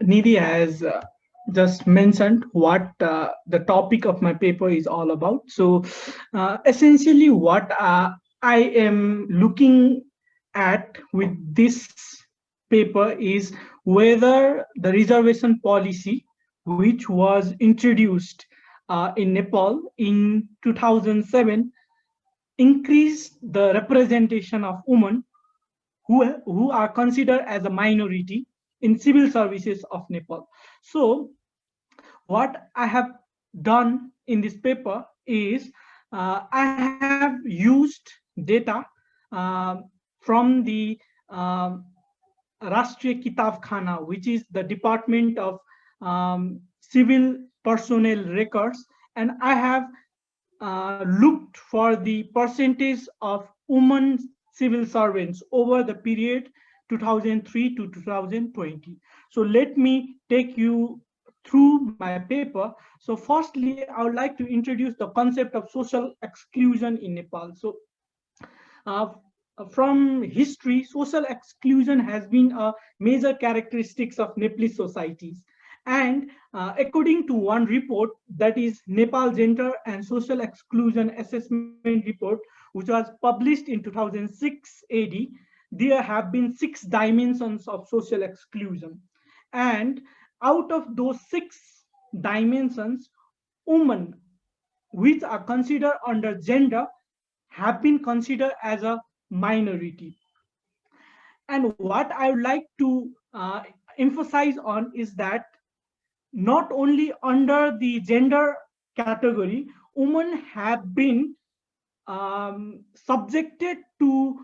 Nidhi has just mentioned what the topic of my paper is all about. So, essentially, what I am looking at with this paper is whether the reservation policy, which was introduced in Nepal in 2007, increased the representation of women who are considered as a minority in civil services of Nepal. So, what I have done in this paper is I have used data uh, from the Rashtriya Kitab Khana, which is the Department of Civil Personnel Records, and I have looked for the percentage of women civil servants over the period 2003 to 2020. So let me take you through my paper. So firstly, I would like to introduce the concept of social exclusion in Nepal. So uh, from history, social exclusion has been a major characteristics of Nepalese societies. And according to one report, that is Nepal Gender and Social Exclusion Assessment Report, which was published in 2006 AD, there have been 6 dimensions of social exclusion. And out of those 6 dimensions, women, which are considered under gender, have been considered as a minority. And what I would like to emphasize on is that not only under the gender category, women have been subjected to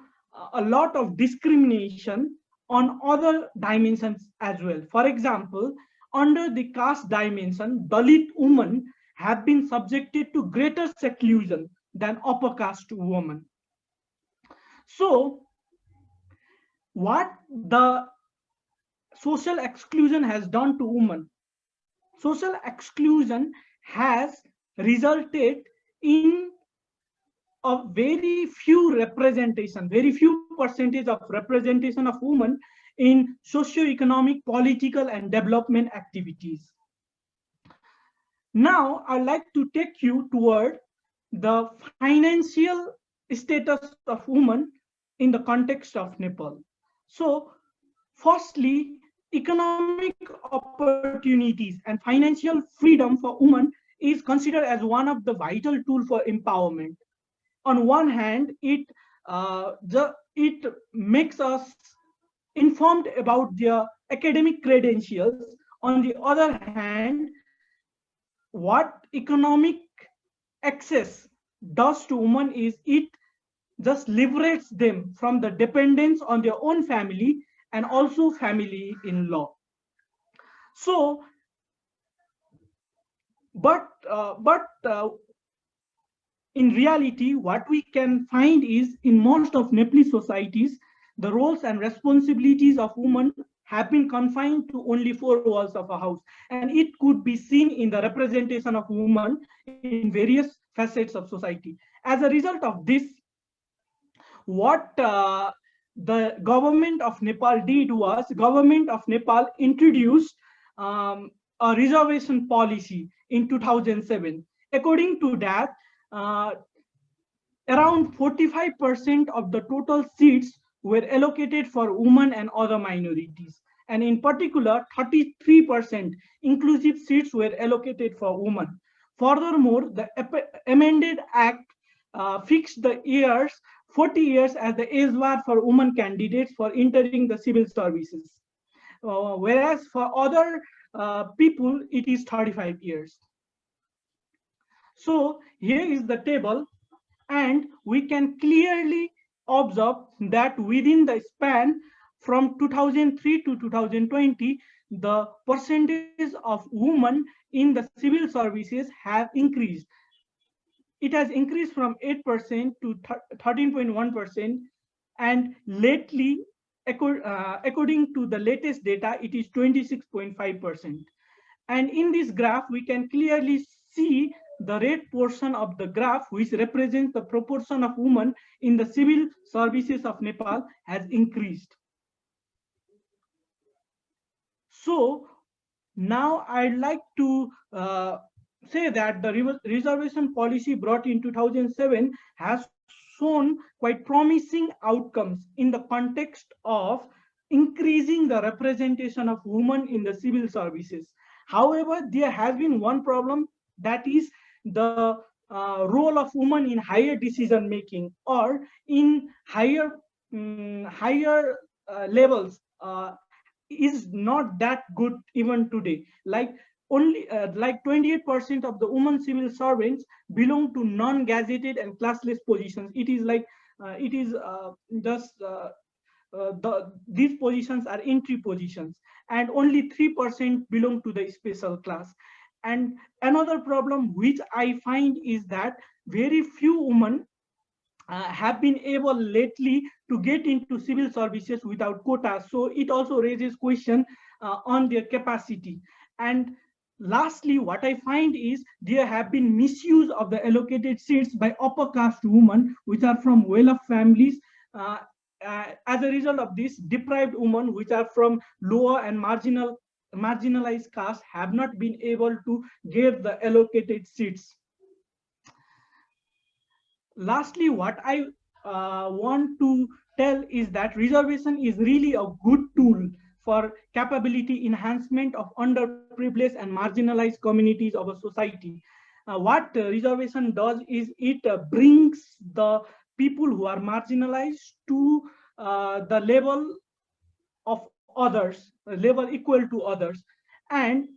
a lot of discrimination on other dimensions as well. For example, under the caste dimension, Dalit women have been subjected to greater seclusion than upper caste women. So, what the social exclusion has done to women? Social exclusion has resulted in a very few percentage of representation of women in socio-economic, political, and development activities. Now, I'd like to take you toward the financial status of women in the context of Nepal. So, firstly, economic opportunities and financial freedom for women is considered as one of the vital tools for empowerment. On one hand, it makes us informed about their academic credentials. On the other hand, what economic access does to women is it just liberates them from the dependence on their own family and also family in law. So, but in reality, what we can find is in most of Nepalese societies, the roles and responsibilities of women have been confined to only 4 walls of a house. And it could be seen in the representation of women in various facets of society. As a result of this, what the government of Nepal did was government of Nepal introduced a reservation policy in 2007. According to that, uh, around 45% of the total seats were allocated for women and other minorities. And in particular, 33% inclusive seats were allocated for women. Furthermore, the amended act fixed the years, 40 years as the age bar for women candidates for entering the civil services. Whereas for other people, it is 35 years. So here is the table, and we can clearly observe that within the span from 2003 to 2020, the percentage of women in the civil services have increased. It has increased from 8% to 13.1%, and lately, according to the latest data, it is 26.5%. And in this graph, we can clearly see the red portion of the graph, which represents the proportion of women in the civil services of Nepal, has increased. So, Now, I'd like to say that the reservation policy brought in 2007 has shown quite promising outcomes in the context of increasing the representation of women in the civil services. However, there has been one problem, that is the role of women in higher decision making or in higher levels is not that good even today. Like only like 28% of the women civil servants belong to non-gazetted and classless positions. It is like it is just these positions are entry positions, and only 3% belong to the special class. And another problem which I find is that very few women have been able lately to get into civil services without quotas. So it also raises question on their capacity. And lastly, what I find is there have been misuse of the allocated seats by upper caste women, which are from well-off families. Uh, as a result of this, deprived women, which are from lower and marginalized caste, have not been able to get the allocated seats. Lastly, what I want to tell is that reservation is really a good tool for capability enhancement of underprivileged and marginalized communities of a society. What reservation does is it brings the people who are marginalized to the level of others, level equal to others. And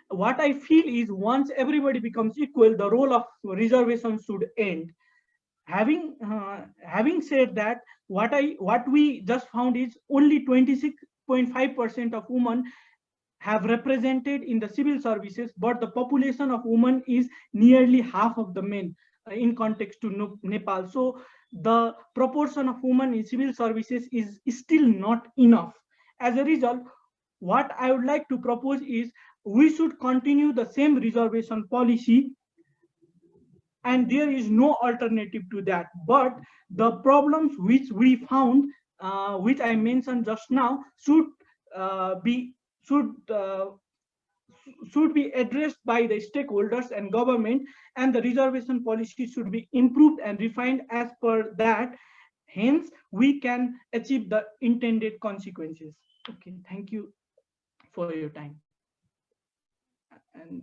what I feel is once everybody becomes equal, the role of reservation should end. Having said that, what we just found is only 26.5% of women have represented in the civil services, but the population of women is nearly half of the men in context to Nepal. So the proportion of women in civil services is still not enough. As a result, what I would like to propose is we should continue the same reservation policy, and there is no alternative to that. But the problems which we found, which I mentioned just now, be should should be addressed by the stakeholders and government, and the reservation policy should be improved and refined as per that. Hence, we can achieve the intended consequences. Okay, thank you for your time. And